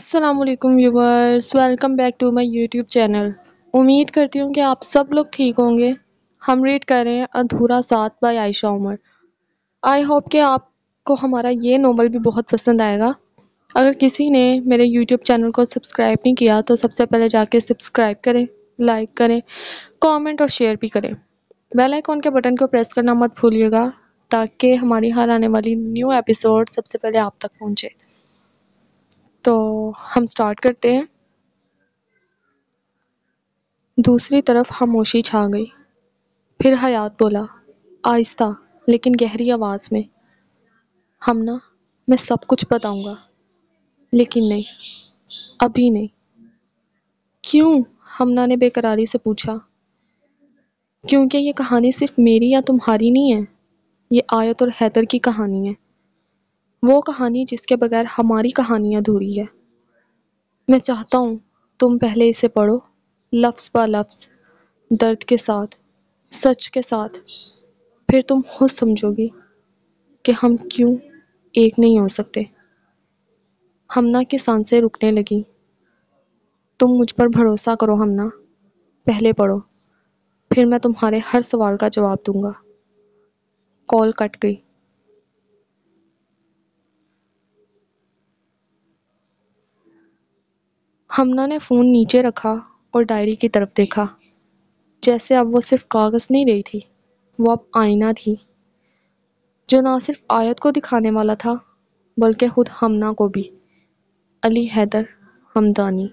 السلام علیکم viewers, welcome back to my YouTube channel. امید کرتی ہوں کہ آپ سب لوگ ٹھیک ہوں گے۔ ہم ریڈ کر رہے ہیں ادھورا ساتھ by Aisha Umar. I hope کہ آپ کو ہمارا یہ ناول بھی بہت پسند آئے گا۔ اگر کسی نے میرے یوٹیوب چینل کو سبسکرائب نہیں کیا تو سب سے پہلے جا کے سبسکرائب کریں، لائک کریں، کامنٹ اور شیئر بھی کریں۔ بیل آئیکن کے بٹن کو پریس کرنا مت بھولیے گا تاکہ ہماری ہر آنے والی نیو ایپیسوڈ سب سے پہلے آپ تک پہنچے۔ تو ہم سٹارٹ کرتے ہیں۔ دوسری طرف خاموشی چھا گئی۔ پھر حیات بولا، آہستہ لیکن گہری آواز میں، ہمنا میں سب کچھ بتاؤں گا، لیکن نہیں، ابھی نہیں۔ کیوں؟ ہمنا نے بے قراری سے پوچھا۔ کیونکہ یہ کہانی صرف میری یا تمہاری نہیں ہے، یہ آیت اور حیدر کی کہانی ہے۔ وہ کہانی جس کے بغیر ہماری کہانی ادھوری ہے۔ میں چاہتا ہوں تم پہلے اسے پڑھو، لفظ با لفظ، درد کے ساتھ، سچ کے ساتھ۔ پھر تم خود سمجھو گی کہ ہم کیوں ایک نہیں ہو سکتے۔ ہمنا کی سانسیں رکنے لگیں۔ تم مجھ پر بھروسہ کرو ہمنا، پہلے پڑھو، پھر میں تمہارے ہر سوال کا جواب دوں گا۔ کال کٹ گئی۔ ہمنا نے فون نیچے رکھا اور ڈائری کی طرف دیکھا، جیسے اب وہ صرف کاغذ نہیں رہی تھی، وہ اب آئینہ تھی، جو نہ صرف آیت کو دکھانے والا تھا بلکہ خود ہمنا کو بھی۔ علی حیدر حمدانی۔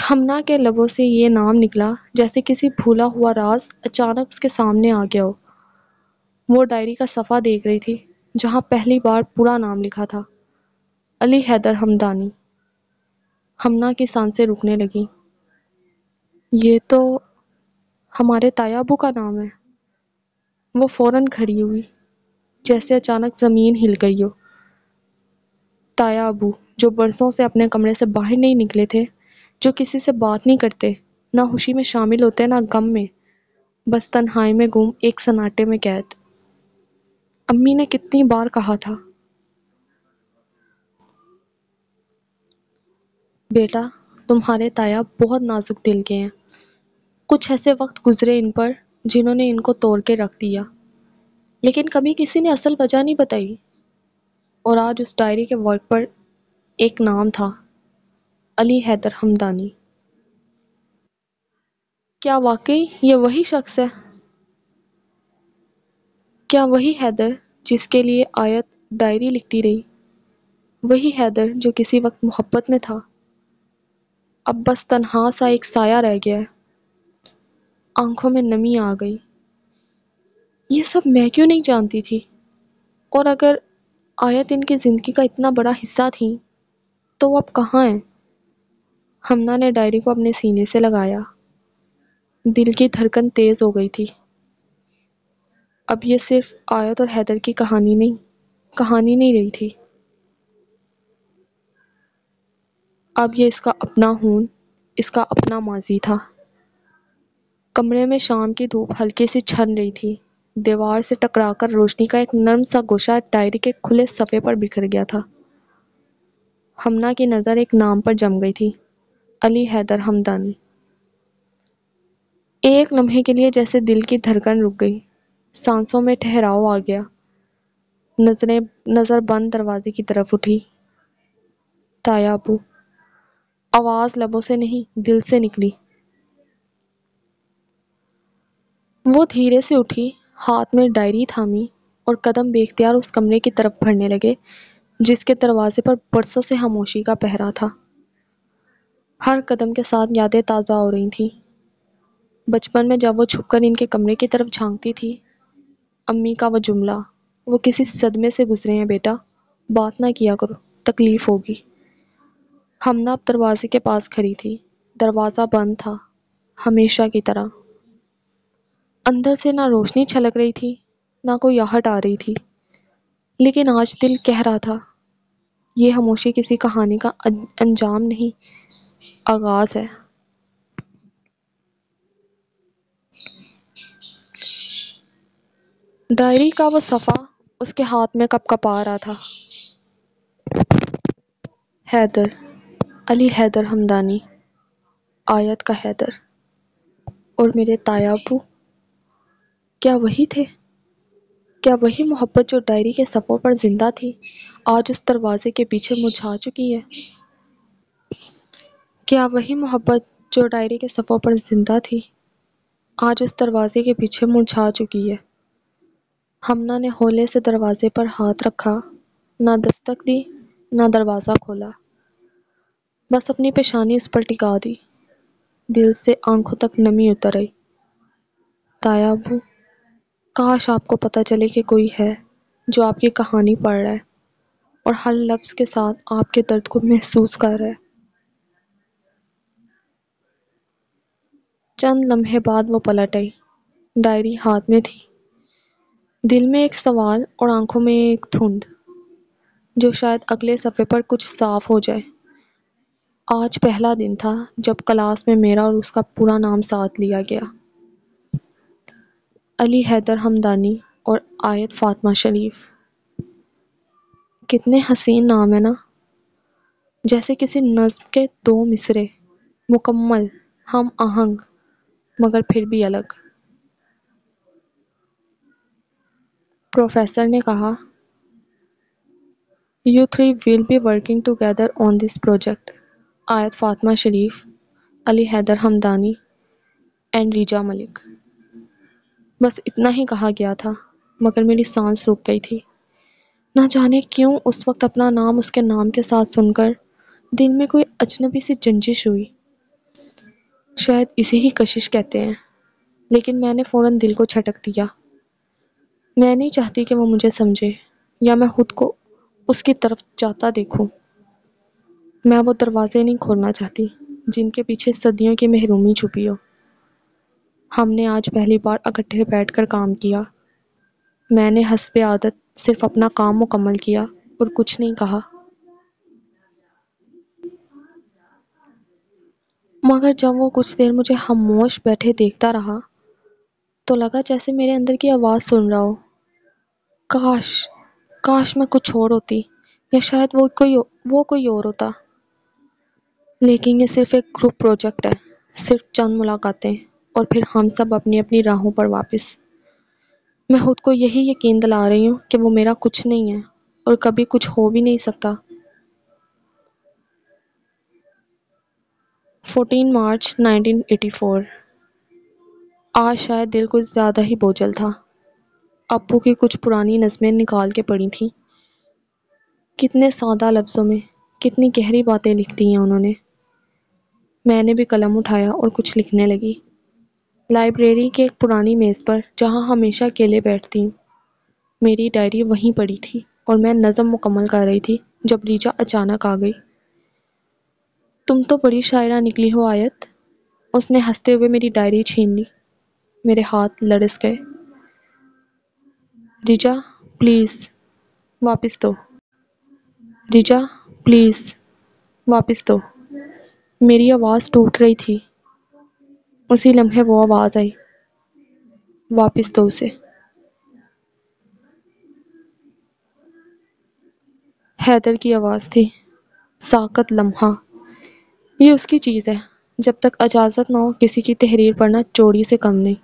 ہمنا کے لبوں سے یہ نام نکلا جیسے کسی بھولا ہوا راز اچانک اس کے سامنے آ گیا ہو۔ وہ ڈائری کا صفحہ دیکھ رہی تھی جہاں پہلی بار پورا نام لکھا تھا، علی حیدر حمدانی۔ ہمنا کی سانسیں رکنے لگیں۔ یہ تو ہمارے تایا ابو کا نام ہے۔ وہ فوراً کھڑی ہوئی، جیسے اچانک زمین ہل گئی ہو۔ تایا ابو جو برسوں سے اپنے کمرے سے باہر نہیں نکلے تھے، جو کسی سے بات نہیں کرتے، نہ خوشی میں شامل ہوتے نہ غم میں، بس تنہائی میں گم ایک سناٹے میں قید۔ امی نے کتنی بار کہا تھا، بیٹا تمہارے تایا بہت نازک دل کے ہیں، کچھ ایسے وقت گزرے ان پر جنہوں نے ان کو توڑ کے رکھ دیا، لیکن کبھی کسی نے اصل وجہ نہیں بتائی۔ اور آج اس ڈائری کے ورق پر ایک نام تھا، علی حیدر حمدانی۔ کیا واقعی یہ وہی شخص ہے؟ کیا وہی حیدر جس کے لیے آیت ڈائری لکھتی رہی؟ وہی حیدر جو کسی وقت محبت میں تھا، اب بس تنہا سا ایک سایہ رہ گیا ہے؟ آنکھوں میں نمی آ گئی۔ یہ سب میں کیوں نہیں جانتی تھی؟ اور اگر آیت ان کی زندگی کا اتنا بڑا حصہ تھی تو وہ اب کہاں ہیں؟ ہمنا نے ڈائری کو اپنے سینے سے لگایا۔ دل کی دھڑکن تیز ہو گئی تھی۔ اب یہ صرف آیت اور حیدر کی کہانی نہیں رہی تھی، اب یہ اس کا اپنا ہون، اس کا اپنا ماضی تھا۔ کمرے میں شام کی دھوپ ہلکی سی چھن رہی تھی، دیوار سے ٹکرا کر روشنی کا ایک نرم سا گوشہ ڈائری کے کھلے صفحے پر بکھر گیا تھا۔ ہمنا کی نظر ایک نام پر جم گئی تھی، علی حیدر حمدانی۔ ایک لمحے کے لیے جیسے دل کی دھڑکن رک گئی، سانسوں میں ٹھہراؤ آ گیا، نظر بند دروازے کی طرف اٹھی۔ تایا ابو، آواز لبوں سے نہیں دل سے نکلی۔ وہ دھیرے سے اٹھی، ہاتھ میں ڈائری تھامی اور قدم بے اختیار اس کمرے کی طرف بڑھنے لگے جس کے دروازے پر برسوں سے خاموشی کا پہرا تھا۔ ہر قدم کے ساتھ یادیں تازہ ہو رہی تھیں۔ بچپن میں جب وہ چھپ کر ان کے کمرے کی طرف جھانکتی تھی، امی کا وہ جملہ، وہ کسی صدمے سے گزرے ہیں بیٹا، بات نہ کیا کرو، تکلیف ہوگی۔ ہمنا اب دروازے کے پاس کھڑی تھی، دروازہ بند تھا، ہمیشہ کی طرح۔ اندر سے نہ روشنی چھلک رہی تھی، نہ کوئی آہٹ آ رہی تھی، لیکن آج دل کہہ رہا تھا، یہ خاموشی کسی کہانی کا انجام نہیں، آغاز ہے۔ ڈائری کا وہ صفحہ اس کے ہاتھ میں کپ کپا رہا تھا۔ حیدر، علی حیدر ہمدانی، آیت کا حیدر، اور میرے تایا ابو، کیا وہی تھے؟ کیا وہی محبت جو ڈائری کے صفحوں پر زندہ تھی آج اس دروازے کے پیچھے مرجھا چکی ہے؟ کیا وہی محبت جو ڈائری کے صفحوں پر زندہ تھی آج اس دروازے کے پیچھے مرجھا چکی ہے؟ ہمنا نے ہولے سے دروازے پر ہاتھ رکھا، نہ دستک دی، نہ دروازہ کھولا، بس اپنی پیشانی اس پر ٹکا دی۔ دل سے آنکھوں تک نمی اتر آئی۔ تایا ابو، کاش آپ کو پتہ چلے کہ کوئی ہے جو آپ کی کہانی پڑھ رہا ہے اور ہر لفظ کے ساتھ آپ کے درد کو محسوس کر رہا ہے۔ چند لمحے بعد وہ پلٹ آئی، ڈائری ہاتھ میں تھی، دل میں ایک سوال اور آنکھوں میں ایک دھند، جو شاید اگلے صفحے پر کچھ صاف ہو جائے۔ آج پہلا دن تھا جب کلاس میں میرا اور اس کا پورا نام ساتھ لیا گیا، علی حیدر ہمدانی اور آیت فاطمہ شریف۔ کتنے حسین نام ہے نا، جیسے کسی نظم کے دو مصرے، مکمل، ہم آہنگ، مگر پھر بھی الگ۔ پروفیسر نے کہا، "You three will be working together on this project." آیت فاطمہ شریف، علی حیدر ہمدانی اینڈ ریجا ملک۔ بس اتنا ہی کہا گیا تھا، مگر میری سانس رک گئی تھی۔ نہ جانے کیوں اس وقت اپنا نام اس کے نام کے ساتھ سن کر دل میں کوئی اجنبی سی جنجش ہوئی۔ شاید اسی ہی کشش کہتے ہیں، لیکن میں نے فوراً دل کو جھٹک دیا۔ میں نہیں چاہتی کہ وہ مجھے سمجھے یا میں خود کو اس کی طرف جاتا دیکھوں۔ میں وہ دروازے نہیں کھولنا چاہتی جن کے پیچھے صدیوں کی محرومی چھپی ہو۔ ہم نے آج پہلی بار اکٹھے بیٹھ کر کام کیا۔ میں نے حسب عادت صرف اپنا کام مکمل کیا اور کچھ نہیں کہا۔ مگر جب وہ کچھ دیر مجھے خاموش بیٹھے دیکھتا رہا تو لگا جیسے میرے اندر کی آواز سن رہا ہو، کاش، کاش میں کچھ اور ہوتی، یا شاید وہ کوئی اور ہوتا۔ لیکن یہ صرف ایک گروپ پروجیکٹ ہے، صرف چند ملاقاتیں، اور پھر ہم سب اپنی اپنی راہوں پر واپس۔ میں خود کو یہی یقین دلا رہی ہوں کہ وہ میرا کچھ نہیں ہے اور کبھی کچھ ہو بھی نہیں سکتا۔ 14 مارچ 1984۔ آج شاید دل کچھ زیادہ ہی بوجھل تھا۔ ابو کی کچھ پرانی نظمیں نکال کے پڑھی تھیں۔ کتنے سادہ لفظوں میں کتنی گہری باتیں لکھ دی ہیں انہوں نے۔ میں نے بھی قلم اٹھایا اور کچھ لکھنے لگی۔ لائبریری کے ایک پرانی میز پر جہاں ہمیشہ اکیلے بیٹھتی ہوں، میری ڈائری وہیں پڑی تھی اور میں نظم مکمل کر رہی تھی جب ریجا اچانک آ گئی۔ "تم تو بڑی شاعرہ نکلی ہو آیت." اس نے ہنستے ہوئے میری ڈائری چھین لی۔ میرے ہاتھ لرز گئے۔ "ریجا، پلیز، واپس دو۔ ریجا، پلیز، واپس دو." میری آواز ٹوٹ رہی تھی۔ اسی لمحے وہ آواز آئی، "واپس دو اسے." حیدر کی آواز تھی، "ساکت لمحہ، یہ اس کی چیز ہے، جب تک اجازت نہ ہو کسی کی تحریر پڑھنا چوری سے کم نہیں."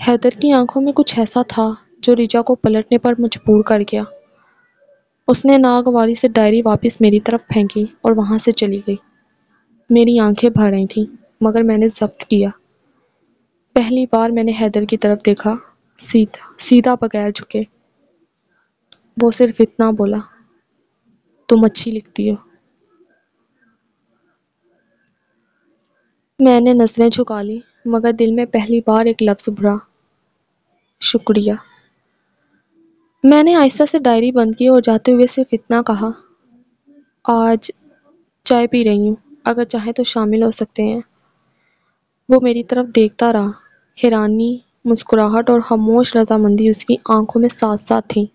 حیدر کی آنکھوں میں کچھ ایسا تھا جو ریجا کو پلٹنے پر مجبور کر گیا۔ اس نے ناگواری سے ڈائری واپس میری طرف پھینکی اور وہاں سے چلی گئی۔ میری آنکھیں بھر رہی تھیں، مگر میں نے ضبط کیا۔ پہلی بار میں نے حیدر کی طرف دیکھا، سیدھا بغیر جھکے۔ وہ صرف اتنا بولا، "تم اچھی لکھتی ہو." میں نے نظریں جھکا لی، مگر دل میں پہلی بار ایک لفظ ابھرا، "شکریہ." میں نے آہستہ سے ڈائری بند کی اور جاتے ہوئے صرف اتنا کہا، "آج چائے پی رہی ہوں، اگر چاہیں تو شامل ہو سکتے ہیں." وہ میری طرف دیکھتا رہا، حیرانی، مسکراہٹ اور خاموش رضامندی اس کی آنکھوں میں ساتھ ساتھ تھیں۔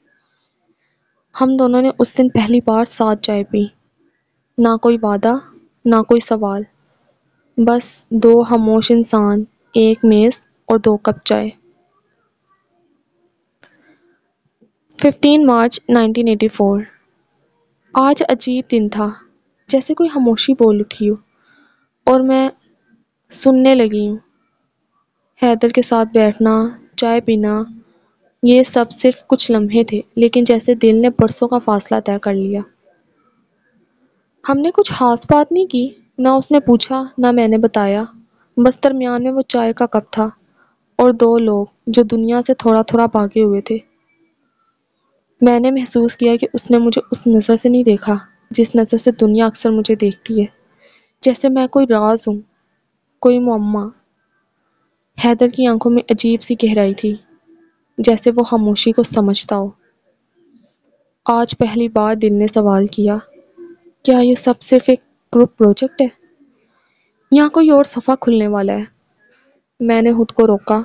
ہم دونوں نے اس دن پہلی بار ساتھ چائے پی، نہ کوئی وعدہ، نہ کوئی سوال، بس دو خاموش انسان، ایک میز اور دو کپ چائے۔ 15 مارچ 1984۔ آج عجیب دن تھا، جیسے کوئی خاموشی بول اٹھی ہو اور میں سننے لگی ہوں۔ حیدر کے ساتھ بیٹھنا، چائے پینا، یہ سب صرف کچھ لمحے تھے، لیکن جیسے دل نے برسوں کا فاصلہ طے کر لیا۔ ہم نے کچھ خاص بات نہیں کی، نہ اس نے پوچھا نہ میں نے بتایا، بس درمیان میں وہ چائے کا کپ تھا اور دو لوگ جو دنیا سے تھوڑا تھوڑا بھاگے ہوئے تھے۔ میں نے محسوس کیا کہ اس نے مجھے اس نظر سے نہیں دیکھا جس نظر سے دنیا اکثر مجھے دیکھتی ہے، جیسے میں کوئی راز ہوں، کوئی معمہ۔ حیدر کی آنکھوں میں عجیب سی گہرائی تھی، جیسے وہ خاموشی کو سمجھتا ہو۔ آج پہلی بار دل نے سوال کیا، کیا یہ سب صرف ایک گروپ پروجیکٹ ہے یا کوئی اور صفحہ کھلنے والا ہے؟ میں نے خود کو روکا،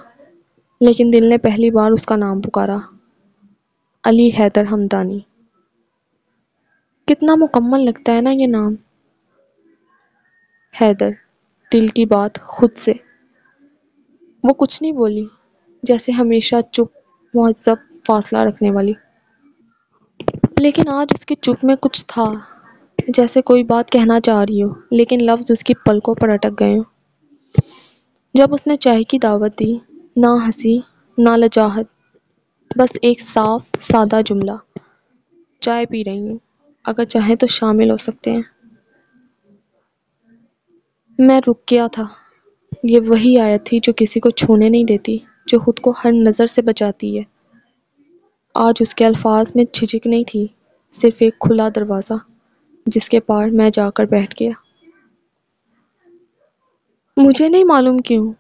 لیکن دل نے پہلی بار اس کا نام پکارا، علی حیدر حمدانی۔ کتنا مکمل لگتا ہے نا یہ نام، حیدر، دل کی بات خود سے۔ وہ کچھ نہیں بولی، جیسے ہمیشہ چپ، مہذب، فاصلہ رکھنے والی۔ لیکن آج اس کی چپ میں کچھ تھا، جیسے کوئی بات کہنا چاہ رہی ہو لیکن لفظ اس کی پلکوں پر اٹک گئے ہوں۔ جب اس نے چائے کی دعوت دی، نہ ہنسی نہ لجاجت، بس ایک صاف سادہ جملہ، چائے پی رہی ہوں، اگر چاہیں تو شامل ہو سکتے ہیں۔ میں رک گیا تھا۔ یہ وہی آیت تھی جو کسی کو چھونے نہیں دیتی، جو خود کو ہر نظر سے بچاتی ہے۔ آج اس کے الفاظ میں جھجک نہیں تھی، صرف ایک کھلا دروازہ جس کے پار میں جا کر بیٹھ گیا۔ مجھے نہیں معلوم کیوں،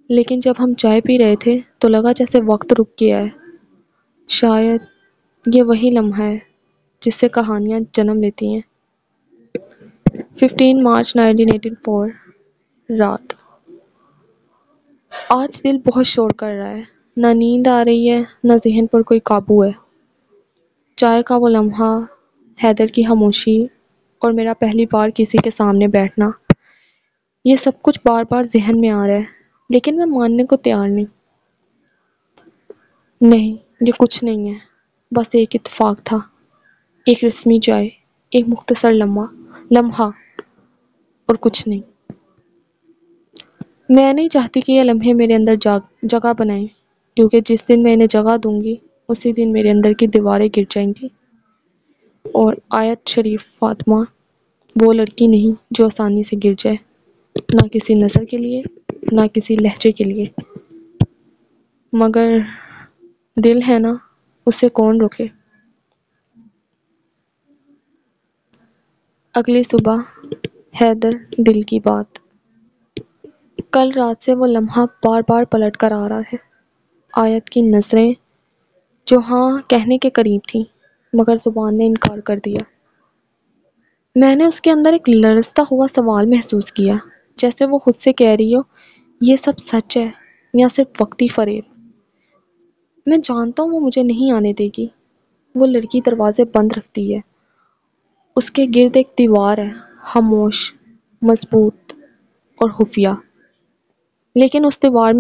لیکن جب ہم چائے پی رہے تھے تو لگا جیسے وقت رک گیا ہے۔ شاید یہ وہی لمحہ ہے جس سے کہانیاں جنم لیتی ہیں۔ 15 مارچ 1984 رات۔ آج دل بہت شور کر رہا ہے، نہ نیند آ رہی ہے نہ ذہن پر کوئی قابو ہے۔ چائے کا وہ لمحہ، حیدر کی خاموشی اور میرا پہلی بار کسی کے سامنے بیٹھنا، یہ سب کچھ بار بار ذہن میں آ رہا ہے، لیکن میں ماننے کو تیار نہیں۔ نہیں، یہ کچھ نہیں ہے، بس ایک اتفاق تھا، ایک رسمی چائے، ایک مختصر لمحہ اور کچھ نہیں۔ میں نہیں چاہتی کہ یہ لمحے میرے اندر جگہ بنائیں، کیونکہ جس دن میں انہیں جگہ دوں گی اسی دن میرے اندر کی دیواریں گر جائیں گی۔ اور آیت شریف فاطمہ وہ لڑکی نہیں جو آسانی سے گر جائے، نہ کسی نظر کے لیے نہ کسی لہجے کے لیے، مگر دل ہے نا، اسے کون روکے۔ اگلی صبح، حیدر، دل کی بات۔ کل رات سے وہ لمحہ بار بار پلٹ کر آ رہا ہے۔ آیت کی نظریں جو ہاں کہنے کے قریب تھیں، مگر زبان نے انکار کر دیا۔ میں نے اس کے اندر ایک لرزتا ہوا سوال محسوس کیا، جیسے وہ خود سے کہہ رہی ہو، یہ سب سچ ہے یا صرف وقتی فریب؟ میں جانتا ہوں وہ مجھے نہیں آنے دے گی۔ وہ لڑکی دروازے بند رکھتی ہے، اس کے گرد ایک دیوار ہے، خاموش، مضبوط اور خفیہ، لیکن اس دیوار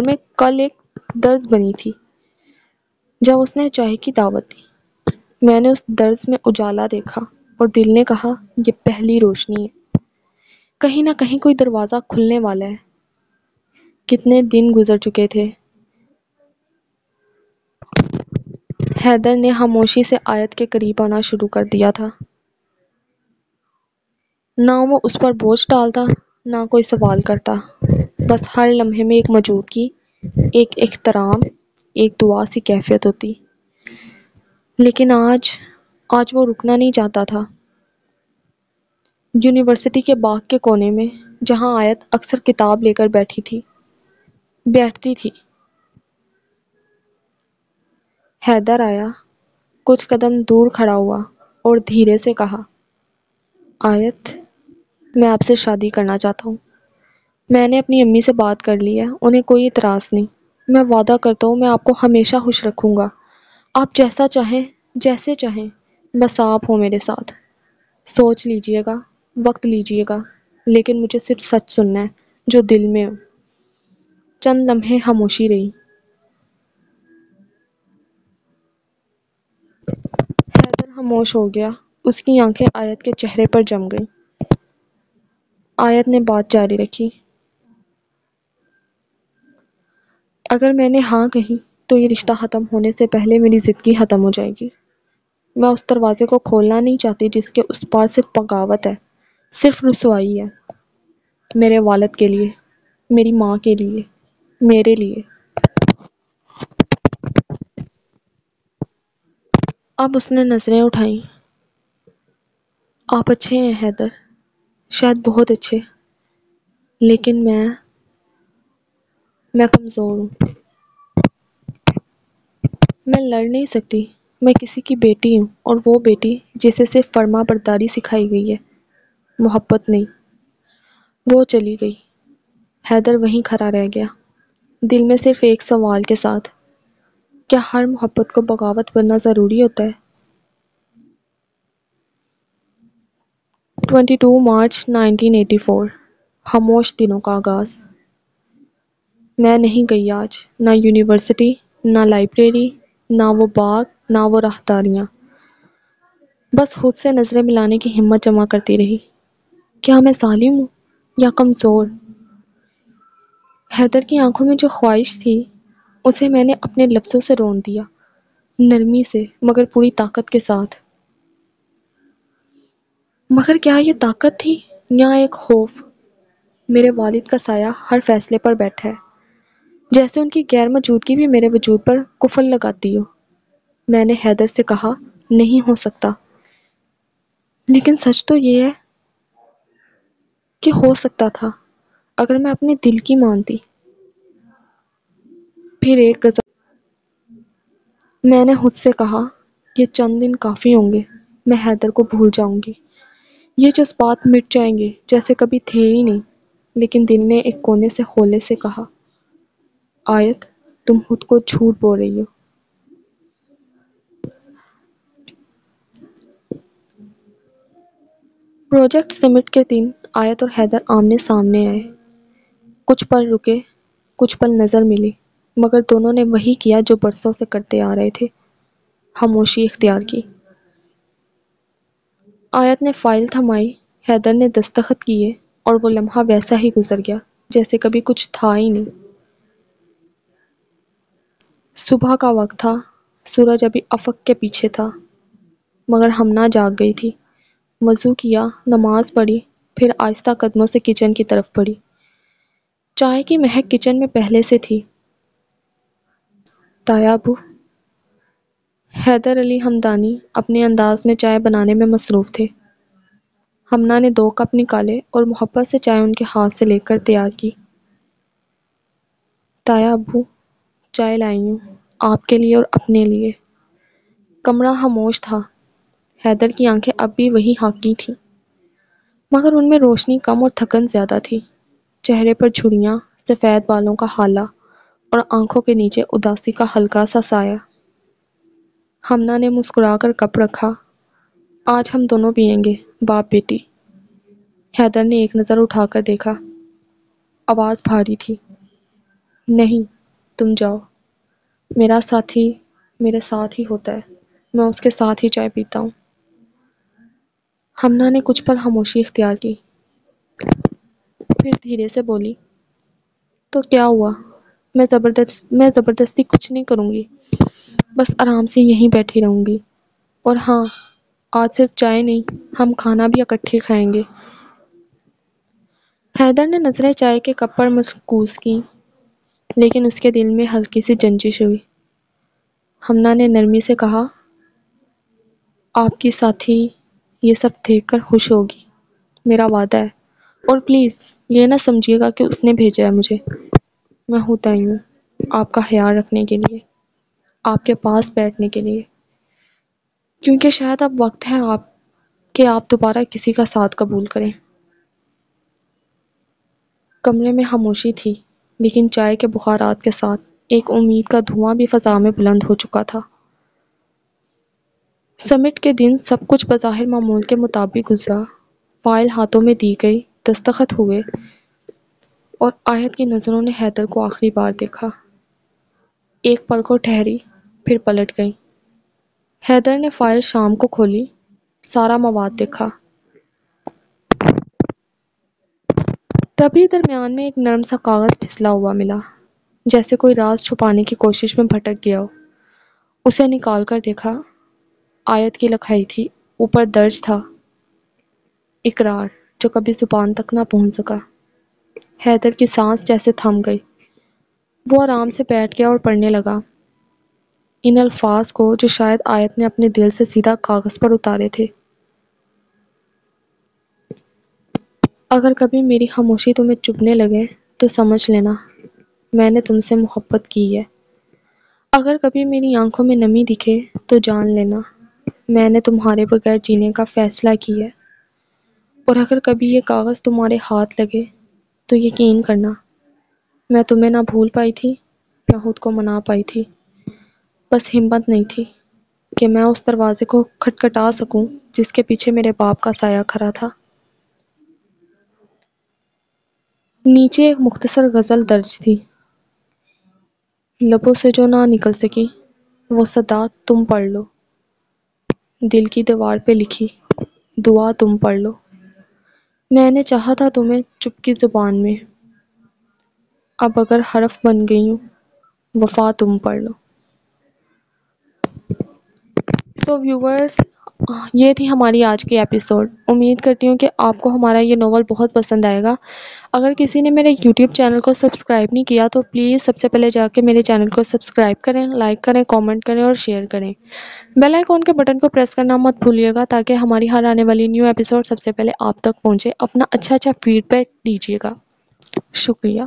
میں کل ایک درز بنی تھی۔ جب اس نے چائے کی دعوت دی، میں نے اس درز میں اجالا دیکھا اور دل نے کہا، یہ پہلی روشنی ہے، کہیں نہ کہیں کوئی دروازہ کھلنے والا ہے۔ کتنے دن گزر چکے تھے، حیدر نے خاموشی سے آیت کے قریب آنا شروع کر دیا تھا۔ نہ وہ اس پر بوجھ ڈالتا، نہ کوئی سوال کرتا، بس ہر لمحے میں ایک موجودگی، ایک احترام، ایک دعا سی کیفیت ہوتی۔ لیکن آج وہ رکنا نہیں چاہتا تھا۔ یونیورسٹی کے باغ کے کونے میں، جہاں آیت اکثر کتاب لے کر بیٹھتی تھی، حیدر آیا، کچھ قدم دور کھڑا ہوا اور دھیرے سے کہا، آیت، میں آپ سے شادی کرنا چاہتا ہوں۔ میں نے اپنی امی سے بات کر لی ہے، انہیں کوئی اعتراض نہیں۔ میں وعدہ کرتا ہوں میں آپ کو ہمیشہ خوش رکھوں گا، آپ جیسا چاہیں، جیسے چاہیں، بس آپ ہو میرے ساتھ۔ سوچ لیجئے گا، وقت لیجئے گا، لیکن مجھے صرف سچ سننا ہے جو دل میں ہو۔ چند لمحے خاموشی رہی۔ خاموش ہو گیا۔ اس کی آنکھیں آیت کے چہرے پر جم گئیں۔ آیت نے بات جاری رکھی، اگر میں نے ہاں کہی تو یہ رشتہ ختم ہونے سے پہلے میری زندگی ختم ہو جائے گی۔ میں اس دروازے کو کھولنا نہیں چاہتی جس کے اس پار صرف بغاوت ہے، صرف رسوائی ہے، میرے والد کے لیے، میری ماں کے لیے، میرے لیے۔ اب اس نے نظریں اٹھائیں۔ آپ اچھے ہیں حیدر، شاید بہت اچھے، لیکن میں کمزور ہوں۔ میں لڑ نہیں سکتی، میں کسی کی بیٹی ہوں، اور وہ بیٹی جسے صرف فرما برداری سکھائی گئی ہے، محبت نہیں۔ وہ چلی گئی۔ حیدر وہیں کھڑا رہ گیا، دل میں صرف ایک سوال کے ساتھ، کیا ہر محبت کو بغاوت بننا ضروری ہوتا ہے؟ 22 مارچ 1984، خاموش دنوں کا آغاز۔ میں نہیں گئی آج، نہ یونیورسٹی، نہ لائبریری، نہ وہ باغ، نہ وہ راہداریاں۔ بس خود سے نظریں ملانے کی ہمت جمع کرتی رہی۔ کیا میں ظالم ہوں یا کمزور؟ حیدر کی آنکھوں میں جو خواہش تھی اسے میں نے اپنے لفظوں سے رون دیا، نرمی سے مگر پوری طاقت کے ساتھ۔ مگر کیا یہ طاقت تھی یا ایک خوف؟ میرے والد کا سایہ ہر فیصلے پر بیٹھا ہے، جیسے ان کی غیر موجودگی بھی میرے وجود پر قفل لگاتی ہو۔ میں نے حیدر سے کہا، نہیں ہو سکتا، لیکن سچ تو یہ ہے کہ ہو سکتا تھا اگر میں اپنے دل کی مانتی۔ پھر ایک غزل میں نے خود سے کہا، یہ چند دن کافی ہوں گے، میں حیدر کو بھول جاؤں گی، یہ جذبات مٹ جائیں گے جیسے کبھی تھے ہی نہیں۔ لیکن دل نے ایک کونے سے خولے سے کہا، آیت تم خود کو جھوٹ بول رہی ہو۔ پروجیکٹ سمٹ کے دن آیت اور حیدر آمنے سامنے آئے۔ کچھ پل رکے، کچھ پل نظر ملی، مگر دونوں نے وہی کیا جو برسوں سے کرتے آ رہے تھے، خاموشی اختیار کی۔ آیت نے فائل تھمائی، حیدر نے دستخط کیے، اور وہ لمحہ ویسا ہی گزر گیا جیسے کبھی کچھ تھا ہی نہیں۔ صبح کا وقت تھا، سورج ابھی افق کے پیچھے تھا، مگر ہمنا جاگ گئی تھی۔ وضو کیا، نماز پڑھی، پھر آہستہ قدموں سے کچن کی طرف بڑھی۔ چائے کی مہک کچن میں پہلے سے تھی۔ تایا ابو؟ حیدر علی ہمدانی اپنے انداز میں چائے بنانے میں مصروف تھے۔ ہمنا نے 2 کپ نکالے اور محبت سے چائے ان کے ہاتھ سے لے کر تیار کی۔ تایا ابو، چائے لائی ہوں، آپ کے لیے اور اپنے لیے۔ کمرہ خاموش تھا، حیدر کی آنکھیں اب بھی وہی حاکی تھیں، مگر ان میں روشنی کم اور تھکن زیادہ تھی۔ چہرے پر جھریاں، سفید بالوں کا ہالہ، اور آنکھوں کے نیچے اداسی کا ہلکا سا سایہ۔ ہمنا نے مسکرا کر کپ رکھا، آج ہم دونوں پیئیں گے، باپ بیٹی۔ حیدر نے ایک نظر اٹھا کر دیکھا، آواز بھاری تھی، نہیں، تم جاؤ، میرا ساتھی میرے ساتھ ہی ہوتا ہے، میں اس کے ساتھ ہی چائے پیتا ہوں۔ ہمنا نے کچھ پل خاموشی اختیار کی، پھر دھیرے سے بولی، تو کیا ہوا؟ میں زبردستی کچھ نہیں کروں گی، بس آرام سے یہیں بیٹھی رہوں گی، اور ہاں، آج صرف چائے نہیں، ہم کھانا بھی اکٹھے کھائیں گے۔ حیدر نے نظریں چائے کے کپ پر مرکوز کیں، لیکن اس کے دل میں ہلکی سی جنجش ہوئی۔ ہمنا نے نرمی سے کہا، آپ کی ساتھی یہ سب دیکھ کر خوش ہوگی، میرا وعدہ ہے، اور پلیز یہ نہ سمجھیے گا کہ اس نے بھیجا ہے مجھے، میں ہوتا ہی ہوں، آپ کا خیال رکھنے کے لیے، آپ کے پاس بیٹھنے کے لیے، کیونکہ شاید اب وقت ہے کہ آپ دوبارہ کسی کا ساتھ قبول کریں۔ کمرے میں خاموشی تھی، لیکن چائے کے بخارات کے ساتھ ایک امید کا دھواں بھی فضا میں بلند ہو چکا تھا۔ سمٹ کے دن سب کچھ بظاہر معمول کے مطابق گزرا۔ فائل ہاتھوں میں دی گئی، دستخط ہوئے، اور آیت کی نظروں نے حیدر کو آخری بار دیکھا۔ ایک پل کو ٹھہری، پھر پلٹ گئی۔ حیدر نے فائل شام کو کھولی، سارا مواد دیکھا۔ تبھی درمیان میں ایک نرم سا کاغذ پھسلا ہوا ملا، جیسے کوئی راز چھپانے کی کوشش میں بھٹک گیا ہو۔ اسے نکال کر دیکھا، آیت کی لکھائی تھی، اوپر درج تھا، اقرار جو کبھی زبان تک نہ پہنچ سکا۔ حیدر کی سانس جیسے تھم گئی، وہ آرام سے بیٹھ گیا اور پڑھنے لگا ان الفاظ کو جو شاید آیت نے اپنے دل سے سیدھا کاغذ پر اتارے تھے۔ اگر کبھی میری خاموشی تمہیں چبھنے لگے تو سمجھ لینا میں نے تم سے محبت کی ہے۔ اگر کبھی میری آنکھوں میں نمی دکھے تو جان لینا میں نے تمہارے بغیر جینے کا فیصلہ کی ہے۔ اور اگر کبھی یہ کاغذ تمہارے ہاتھ لگے تو یقین کرنا میں تمہیں نہ بھول پائی تھی نہ خود کو منا پائی تھی، بس ہمت نہیں تھی کہ میں اس دروازے کو کھٹکھٹا سکوں جس کے پیچھے میرے باپ کا سایہ کھڑا تھا۔ نیچے ایک مختصر غزل درج تھی، لبوں سے جو نہ نکل سکی وہ صدا تم پڑھ لو، دل کی دیوار پہ لکھی دعا تم پڑھ لو، میں نے چاہا تھا تمہیں چپکی زبان میں، اب اگر حرف بن گئی ہوں وفا تم پڑھ لو۔ سو ویورز، یہ تھی ہماری آج کی ایپیسوڈ۔ امید کرتی ہوں کہ آپ کو ہمارا یہ ناول بہت پسند آئے گا۔ اگر کسی نے میرے یوٹیوب چینل کو سبسکرائب نہیں کیا تو پلیز سب سے پہلے جا کے میرے چینل کو سبسکرائب کریں، لائک کریں، کامنٹ کریں اور شیئر کریں۔ بیل آئیکن کے بٹن کو پریس کرنا مت بھولیے گا تاکہ ہماری ہر آنے والی نیو ایپیسوڈ سب سے پہلے آپ تک پہنچے۔ اپنا اچھا فیڈ بیک دیجیے گا۔ شکریہ۔